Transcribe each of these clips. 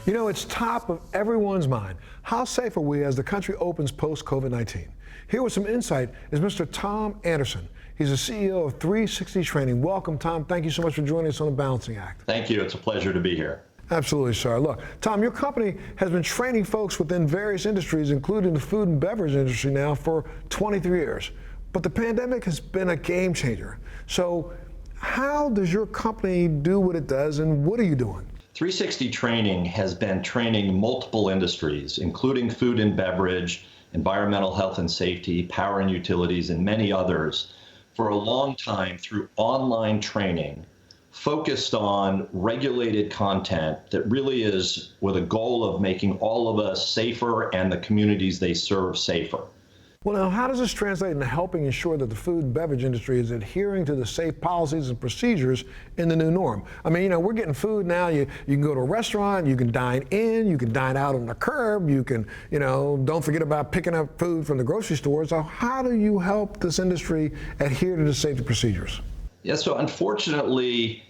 You know, it's top of everyone's mind. How safe are we as the country opens post-COVID-19? Here with some insight is Mr. Tom Anderson. He's the CEO of 360 Training. Welcome, Tom. Thank you so much for joining us on the Balancing Act. Thank you. It's a pleasure to be here. Absolutely, sir. Look, Tom, your company has been training folks within various industries, including the food and beverage industry now, for 23 years. But the pandemic has been a game changer. So how does your company do what it does, and what are you doing? 360 Training has been training multiple industries, including food and beverage, environmental health and safety, power and utilities, and many others for a long time through online training focused on regulated content that really is with a goal of making all of us safer and the communities they serve safer. Well, now, how does this translate into helping ensure that the food and beverage industry is adhering to the safe policies and procedures in the new norm? I mean, you know, we're getting food now. You can go to a restaurant, you can dine in, you can dine out on the curb, you can, you know, don't forget about picking up food from the grocery store. So how do you help this industry adhere to the safety procedures? Yeah, so unfortunately,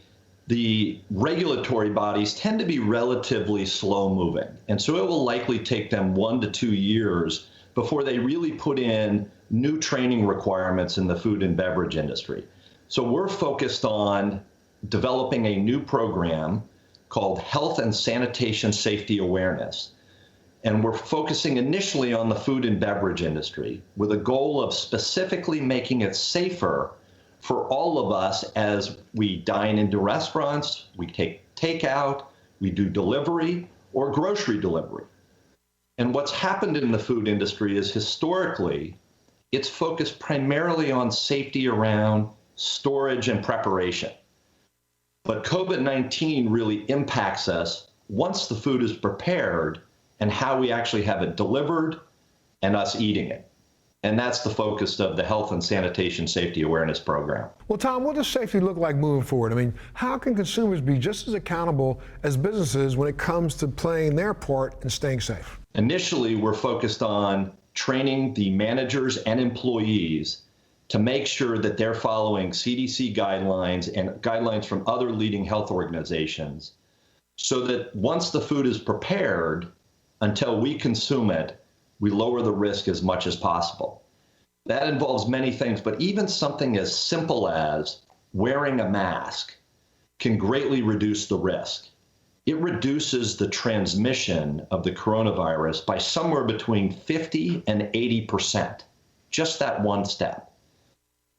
the regulatory bodies tend to be relatively slow moving. And so it will likely take them 1 to 2 years before they really put in new training requirements in the food and beverage industry. So we're focused on developing a new program called Health and Sanitation Safety Awareness. And we're focusing initially on the food and beverage industry with a goal of specifically making it safer for all of us as we dine into restaurants, we take takeout, we do delivery or grocery delivery. And what's happened in the food industry is historically, it's focused primarily on safety around storage and preparation. But COVID-19 really impacts us once the food is prepared and how we actually have it delivered and us eating it. And that's the focus of the Health and Sanitation Safety Awareness Program. Well, Tom, what does safety look like moving forward? I mean, how can consumers be just as accountable as businesses when it comes to playing their part in staying safe? Initially, we're focused on training the managers and employees to make sure that they're following CDC guidelines and guidelines from other leading health organizations so that once the food is prepared, until we consume it, we lower the risk as much as possible. That involves many things, but even something as simple as wearing a mask can greatly reduce the risk. It reduces the transmission of the coronavirus by somewhere between 50 and 80%, just that one step.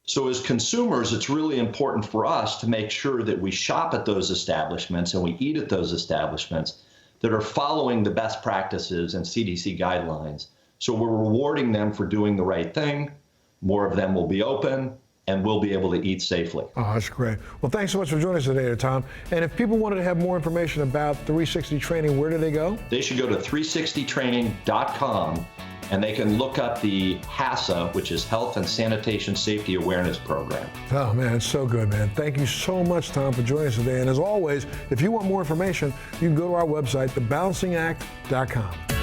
So as consumers, it's really important for us to make sure that we shop at those establishments and we eat at those establishments that are following the best practices and CDC guidelines. So we're rewarding them for doing the right thing. More of them will be open, and we'll be able to eat safely. Oh, that's great. Well, thanks so much for joining us today, Tom. And if people wanted to have more information about 360 Training, where do they go? They should go to 360training.com, and they can look up the HASA, which is Health and Sanitation Safety Awareness Program. Oh, man, it's so good, man. Thank you so much, Tom, for joining us today. And as always, if you want more information, you can go to our website, thebalancingAct.com.